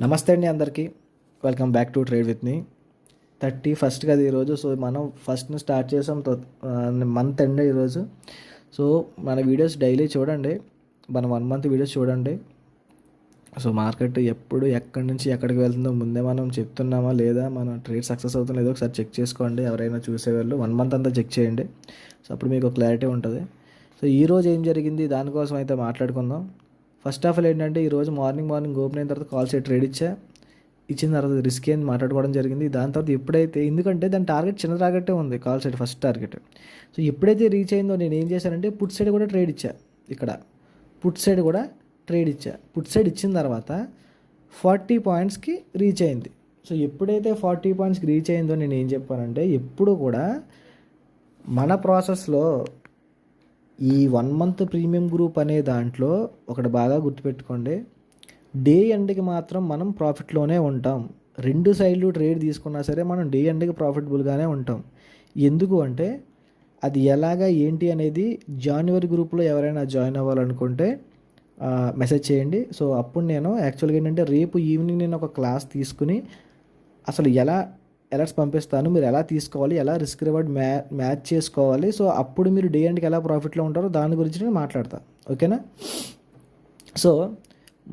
నమస్తే అండి అందరికీ. Welcome back to trade with me. 31st కదా ఈరోజు. సో మనం ఫస్ట్ని స్టార్ట్ చేసాం. మంత్ ఎండ్ ఈరోజు. సో మన వీడియోస్ డైలీ చూడండి, మన 1 month వీడియోస్ చూడండి. సో మార్కెట్ ఎప్పుడు ఎక్కడి నుంచి ఎక్కడికి వెళ్తుందో ముందే మనం చెప్తున్నామా లేదా, మన ట్రేడ్ సక్సెస్ అవుతుందో లేదో ఒకసారి చెక్ చేసుకోండి. ఎవరైనా చూసేవాళ్ళు 1 month అంతా చెక్ చేయండి. సో అప్పుడు మీకు క్లారిటీ ఉంటుంది. సో ఈరోజు ఏం జరిగింది దానికోసం అయితే మాట్లాడుకుందాం. ఫస్ట్ ఆఫ్ ఆల్ ఏంటంటే, ఈరోజు మార్నింగ్ ఓపెన్ అయిన తర్వాత కాల్ సైడ్ ట్రేడ్ ఇచ్చిన తర్వాత రిస్క్ అని మాట్లాడుకోవడం జరిగింది. దాని తర్వాత ఎప్పుడైతే, ఎందుకంటే దాని టార్గెట్ చిన్న టార్గెటే ఉంది, call side first target. So ఎప్పుడైతే రీచ్ అయిందో నేను ఏం చేశానంటే పుట్ సైడ్ కూడా ట్రేడ్ ఇచ్చా. ఇక్కడ పుట్ సైడ్ కూడా ట్రేడ్ ఇచ్చా. పుట్ సైడ్ ఇచ్చిన తర్వాత 40 pointsకి రీచ్ అయింది. సో ఎప్పుడైతే 40 pointsకి రీచ్ అయిందో నేను ఏం చెప్పానంటే, ఎప్పుడు కూడా మన ప్రాసెస్లో ఈ 1 month ప్రీమియం గ్రూప్ అనే దాంట్లో ఒకటి బాగా గుర్తుపెట్టుకోండి, డే ఎండ్కి మాత్రం మనం ప్రాఫిట్లోనే ఉంటాం. 2 సైడ్లు ట్రేడ్ తీసుకున్నా సరే మనం డే ఎండ్కి ప్రాఫిటబుల్గానే ఉంటాం. ఎందుకు అంటే, అది ఎలాగా ఏంటి అనేది జాన్యువరి గ్రూప్లో ఎవరైనా జాయిన్ అవ్వాలనుకుంటే మెసేజ్ చేయండి. సో అప్పుడు నేను యాక్చువల్గా ఏంటంటే, రేపు ఈవినింగ్ నేను ఒక క్లాస్ తీసుకుని అసలు ఎలా అలర్ట్స్ పంపిస్తాను, మీరు ఎలా తీసుకోవాలి, ఎలా రిస్క్ రివార్డ్ మ్యాచ్ చేసుకోవాలి. సో అప్పుడు మీరు డే ఎండ్కి ఎలా ప్రాఫిట్లో ఉంటారో దాని గురించి నేను మాట్లాడతాను. ఓకేనా? సో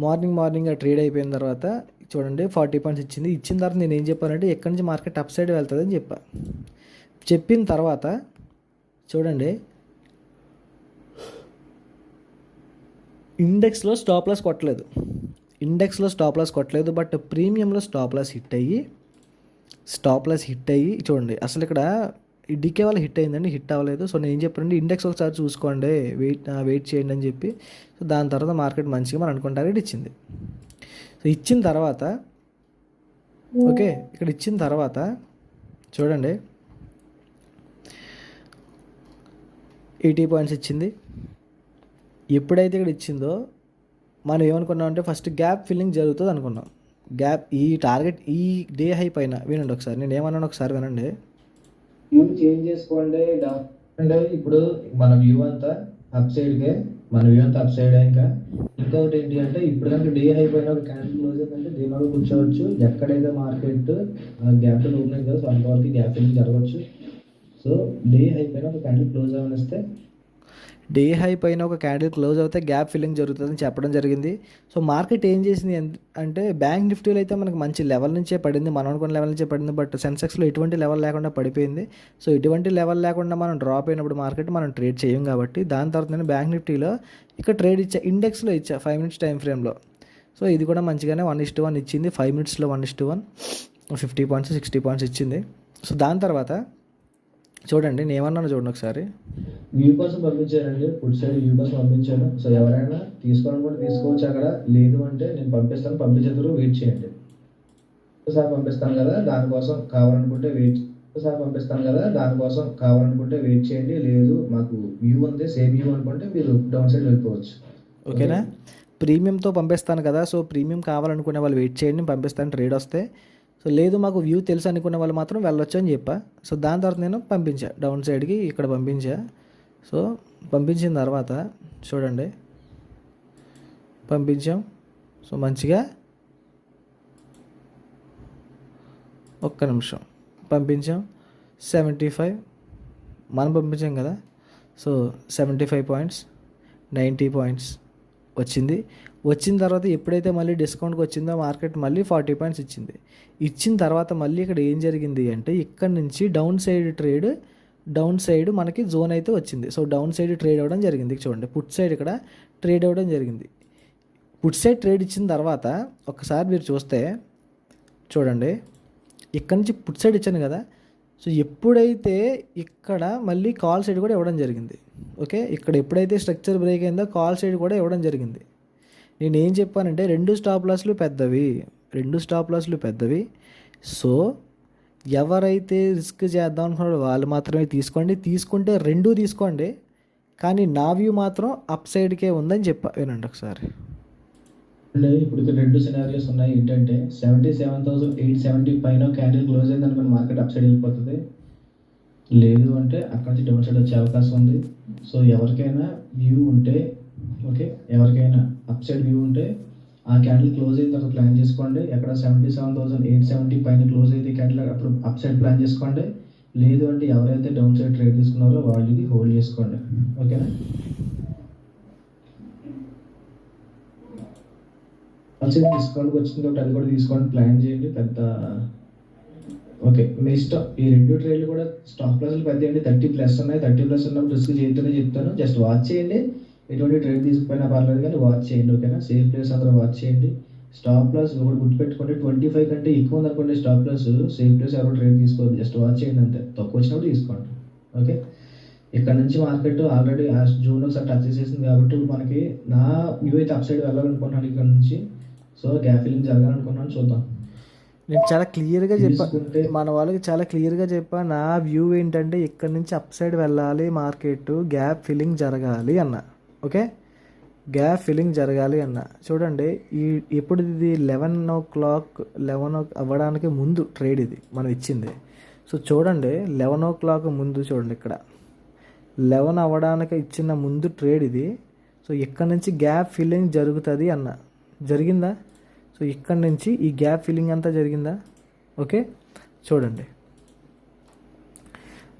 మార్నింగ్ ట్రేడ్ అయిపోయిన తర్వాత చూడండి 40 points ఇచ్చింది. ఇచ్చిన తర్వాత నేను ఏం చెప్పానంటే, ఎక్కడి నుంచి మార్కెట్ అప్ సైడ్ వెళ్తుంది అని చెప్పిన తర్వాత చూడండి, ఇండెక్స్లో స్టాప్ లాస్ కొట్టలేదు, బట్ ప్రీమియంలో స్టాప్ లాస్ హిట్ అయ్యి చూడండి. అసలు ఇక్కడ ఈ డికే వల్ల హిట్ అయిందండి, హిట్ అవ్వలేదు. సో నేను ఏం చెప్పానంటే, ఇండెక్స్ ఒకసారి చూసుకోండి, వెయిట్ చేయండి అని చెప్పి. సో దాని తర్వాత మార్కెట్ మంచిగా మనం అనుకున్న టార్గెట్ ఇచ్చింది. సో ఇచ్చిన తర్వాత ఓకే, ఇక్కడ ఇచ్చిన తర్వాత చూడండి 80 points ఇచ్చింది. ఎప్పుడైతే ఇక్కడ ఇచ్చిందో మనం ఏమనుకున్నాం అంటే, ఫస్ట్ గ్యాప్ ఫిల్లింగ్ జరుగుతుంది అనుకున్నాం. ఈ టార్గెట్ ఈ డే హై పైన వినండి ఒకసారి, నేను ఏమన్నాను ఒకసారి వినండి. వ్యూ చేంజ్ చేసుకోండి అంటే ఇప్పుడు మన వ్యూ అంతా అప్ సైడ్కే, ఇంకా ఇంకొకటి ఏంటి అంటే, ఇప్పుడు కనుక డే హై పైన ఒక క్యాండిల్ క్లోజ్ అయిందంటే దీనిలో కూర్చోవచ్చు. ఎక్కడైతే మార్కెట్ గ్యాప్ ఓపెన్ అయిందో సో అంతవరకు గ్యాప్ ఫిల్లింగ్ జరగవచ్చు. సో డే హై పైన ఒక క్యాండిల్ క్లోజ్ అవనిస్తే క్లోజ్ అవుతే గ్యాప్ ఫిల్లింగ్ జరుగుతుందని చెప్పడం జరిగింది. సో మార్కెట్ ఏం చేసింది అంటే, బ్యాంక్ నిఫ్టీలో అయితే మనకు మంచి లెవెల్ నుంచే పడింది, మనం అనుకున్న లెవెల్ నుంచే పడింది. బట్ సెన్సెక్స్లో ఎటువంటి లెవెల్ లేకుండా పడిపోయింది. సో ఎటువంటి లెవెల్ లేకుండా మనం డ్రాప్ అయినప్పుడు మార్కెట్ మనం ట్రేడ్ చేయం కాబట్టి, దాని తర్వాత నేను బ్యాంక్ నిఫ్టీలో ఇక్కడ ట్రేడ్ ఇచ్చా, ఇండెక్స్లో ఇచ్చా 5 minutes టైం ఫ్రేమ్లో. సో ఇది కూడా మంచిగానే 1:1 ఇచ్చింది. 5 minutesలో 1:1 50 points 60 points ఇచ్చింది. సో దాని తర్వాత చూడండి, నేను ఏమన్నాను చూడండి ఒకసారి. వ్యూ కోసం పంపించారండి, ఫుడ్ సైడ్ వ్యూ కోసం పంపించాను. సో ఎవరైనా తీసుకోవాలనుకుంటే తీసుకోవచ్చు, అక్కడ లేదు అంటే నేను పంపించేందుకు వెయిట్ చేయండి. సార్ పంపిస్తాను కదా దానికోసం కావాలనుకుంటే వెయిట్ చేయండి. లేదు మాకు వ్యూ ఉంది, సేమ్ వ్యూ అనుకుంటే మీరు డౌన్ సైడ్ వెళ్ళిపోవచ్చు. ఓకేనా? ప్రీమియంతో పంపిస్తాను కదా, సో ప్రీమియం కావాలనుకునే వాళ్ళు వెయిట్ చేయండి, పంపిస్తాను ట్రేడ్ వస్తే. సో లేదు మాకు వ్యూ తెలుసు అనుకునే వాళ్ళు మాత్రం వెళ్ళొచ్చు అని చెప్పా. సో దాని తర్వాత నేను పంపించా డౌన్ సైడ్కి, ఇక్కడ పంపించా. సో పంపించిన తర్వాత చూడండి, పంపించాం. సో మంచిగా ఒక్క నిమిషం పంపించాం. 75 మనం పంపించాం కదా. సో 75 points 90 points వచ్చిన తర్వాత ఎప్పుడైతే మళ్ళీ డిస్కౌంట్కి వచ్చిందో మార్కెట్ మళ్ళీ 40 points ఇచ్చిన తర్వాత మళ్ళీ ఇక్కడ ఏం జరిగింది అంటే, ఇక్కడ నుంచి డౌన్ సైడ్ మనకి జోన్ అయితే వచ్చింది. సో డౌన్ సైడ్ ట్రేడ్ అవ్వడం జరిగింది. చూడండి పుట్ సైడ్ ఇక్కడ ట్రేడ్ అవ్వడం జరిగింది. పుట్ సైడ్ ట్రేడ్ ఇచ్చిన తర్వాత ఒకసారి మీరు చూస్తే చూడండి, ఇక్కడ నుంచి పుట్ సైడ్ ఇచ్చాను కదా. సో ఎప్పుడైతే ఇక్కడ మళ్ళీ కాల్ సైడ్ కూడా ఇవ్వడం జరిగింది. ఓకే, ఇక్కడ ఎప్పుడైతే స్ట్రక్చర్ బ్రేక్ అయిందో కాల్ సైడ్ కూడా ఇవ్వడం జరిగింది. నేను ఏం చెప్పానంటే, 2 stop lossలు పెద్దవి. సో ఎవరైతే రిస్క్ చేద్దాం అనుకున్నారో వాళ్ళు మాత్రమే తీసుకుంటే 2 తీసుకోండి. కానీ నా వ్యూ మాత్రం అప్ సైడ్కే ఉందని చెప్పా, వినండి ఒకసారి. అంటే ఇప్పుడు 2 సినారియోస్ ఉన్నాయి. ఏంటంటే 77,870 పైన క్యాండిల్ క్లోజ్ అయింది అనుకుని మార్కెట్ అప్ సైడ్ వెళ్ళిపోతుంది. లేదు అంటే అక్కడ నుంచి డౌన్ సైడ్ వచ్చే అవకాశం ఉంది. సో ఎవరికైనా వ్యూ ఉంటే, ఓకే, ఎవరికైనా అప్ సైడ్ వ్యూ ఉంటే ఆ క్యాండిల్ క్లోజ్ అయిన తర్వాత ప్లాన్ చేసుకోండి. ఎక్కడ 77,870 పైన క్లోజ్ అయితే క్యాండిల్ అప్పుడు అప్ సైడ్ ప్లాన్ చేసుకోండి. లేదు అంటే ఎవరైతే డౌన్ సైడ్ ట్రేడ్ తీసుకున్నారో వాళ్ళు ఇది హోల్డ్ చేసుకోండి. ఓకేనా? డిస్కౌంట్కి వచ్చింది కాబట్టి అది కూడా తీసుకోండి, ప్లాన్ చేయండి. పెద్ద ఓకే మీ ఇష్టం. ఈ రెండు ట్రేడ్లు కూడా స్టాక్ లాస్లు పెద్ద 30+ ఉన్నాయి. 30+ ఉన్నప్పుడు రిస్క్ చేయొద్దనే చెప్తాను. జస్ట్ వాచ్ చేయండి. ఎటువంటి ట్రేడ్ తీసుకుపోయినా పర్లేదు కానీ వాచ్ చేయండి. ఓకేనా? సేఫ్ ప్లేస్ అందరూ వాచ్ చేయండి. స్టాప్ లాస్ ఒకటి గుర్తుపెట్టుకోండి. 25 కంటే ఎక్కువ ఉందనుకోండి స్టాప్ లాస్, సేఫ్ ప్లేస్ ఎవరు ట్రేడ్ తీసుకోవద్దు. జస్ట్ వాచ్ చేయండి అంతే. తక్కువ వచ్చినప్పుడు తీసుకోండి. ఓకే? ఇక్కడ నుంచి మార్కెట్ ఆల్రెడీ జూన్ ఒకసారి టచ్ చేసేసింది కాబట్టి మనకి నా వ్యూ అయితే అప్ సైడ్ వెళ్ళాలనుకుంటున్నాను ఇక్కడ నుంచి. సో గ్యాప్ ఫిల్లింగ్ జరగాలనుకున్నాను, చూద్దాం. నేను చాలా క్లియర్గా చెప్పా, మన వాళ్ళకి చాలా క్లియర్గా చెప్పా. నా వ్యూ ఏంటంటే ఇక్కడ నుంచి అప్ సైడ్ వెళ్ళాలి మార్కెట్, గ్యాప్ ఫిల్లింగ్ జరగాలి అన్న. ఓకే, గ్యాప్ ఫిల్లింగ్ జరగాలి అన్న. చూడండి ఇప్పుడు ఇది 11 అవ్వడానికి ముందు ట్రేడ్ ఇది మనం ఇచ్చింది. సో చూడండి 11 ముందు చూడండి, ఇక్కడ 11 అవ్వడానికి ఇచ్చిన ముందు ట్రేడ్ ఇది. సో ఇక్కడ నుంచి గ్యాప్ ఫిల్లింగ్ జరుగుతుంది అన్న. జరిగిందా? సో ఇక్కడ నుంచి ఈ గ్యాప్ ఫిల్లింగ్ అంతా జరిగిందా? ఓకే, చూడండి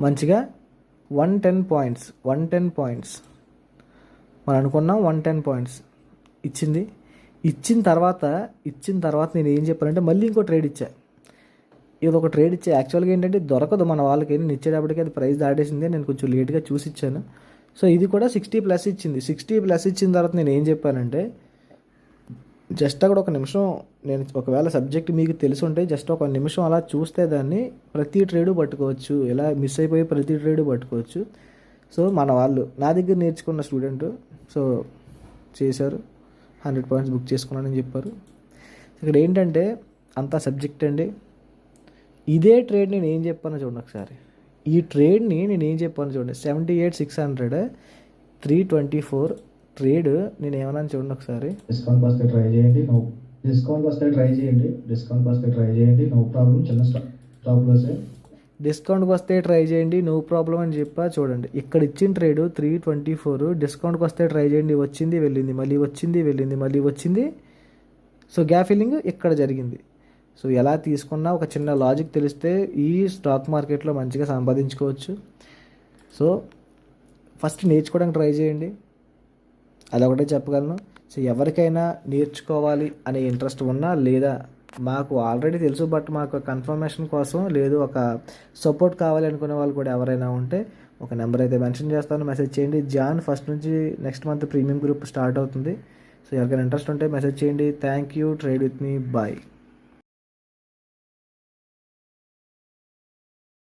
మంచిగా 110 పాయింట్స్ మనం అనుకున్నాం. 110 పాయింట్స్ ఇచ్చింది. ఇచ్చిన తర్వాత నేను ఏం చెప్పానంటే మళ్ళీ ఇంకో ట్రేడ్ ఇచ్చా. ఇది ఒక ట్రేడ్ ఇచ్చా. యాక్చువల్గా ఏంటంటే దొరకదు మన వాళ్ళకి. నేను ఇచ్చేటప్పటికి అది ప్రైస్ దాటేసింది. నేను కొంచెం లేట్గా చూసి ఇచ్చాను. సో ఇది కూడా 60+ ఇచ్చింది. 60+ ఇచ్చిన తర్వాత నేను ఏం చెప్పానంటే జస్ట్ అక్కడ ఒక నిమిషం, నేను ఒకవేళ సబ్జెక్ట్ మీకు తెలుసుంటే జస్ట్ ఒక నిమిషం అలా చూస్తే దాన్ని ప్రతి ట్రేడు పట్టుకోవచ్చు. ఇలా మిస్ అయిపోయి ప్రతి ట్రేడు పట్టుకోవచ్చు. సో మన వాళ్ళు నా దగ్గర నేర్చుకున్న స్టూడెంట్ సో చేశారు, 100 పాయింట్స్ బుక్ చేసుకున్నానని చెప్పారు. ఇక్కడ ఏంటంటే అంతా సబ్జెక్ట్ అండి. ఇదే ట్రేడ్ నేను ఏం చెప్పానో చూడండి ఒకసారి. ఈ ట్రేడ్ని నేను ఏం చెప్పాను చూడండి. 78,600 324 ట్రేడ్ నేను ఏమన్నా చూడండి ఒకసారి. డిస్కౌంట్ వస్తే ట్రై చేయండి, నో ప్రాబ్లం. చిన్న స్టాప్ లాస్ డిస్కౌంట్కి వస్తే ట్రై చేయండి, నో ప్రాబ్లం అని చెప్పా. చూడండి ఇక్కడ ఇచ్చిన ట్రేడ్ 324, డిస్కౌంట్కి వస్తే ట్రై చేయండి. వచ్చింది వెళ్ళింది, మళ్ళీ వచ్చింది వెళ్ళింది, మళ్ళీ వచ్చింది. సో గ్యాప్ ఫిల్లింగ్ ఇక్కడ జరిగింది. సో ఎలా తీసుకున్నా ఒక చిన్న లాజిక్ తెలిస్తే ఈ స్టాక్ మార్కెట్లో మంచిగా సంపాదించుకోవచ్చు. సో ఫస్ట్ నేర్చుకోవడానికి ట్రై చేయండి, అదొకటే చెప్పగలను. సో ఎవరికైనా నేర్చుకోవాలి అనే ఇంట్రెస్ట్ ఉన్నా, లేదా మాకు ఆల్రెడీ తెలుసు బట్ మాకు కన్ఫర్మేషన్ కోసం లేదు ఒక సపోర్ట్ కావాలి అనుకునే వాళ్ళు కూడా ఎవరైనా ఉంటే ఒక నెంబర్ అయితే మెన్షన్ చేస్తాను, మెసేజ్ చేయండి. జాన్ 1 నుంచి next month premium group start అవుతుంది. సో ఎవరికైనా ఇంట్రెస్ట్ ఉంటే మెసేజ్ చేయండి. Thank you. Trade with me. Bye.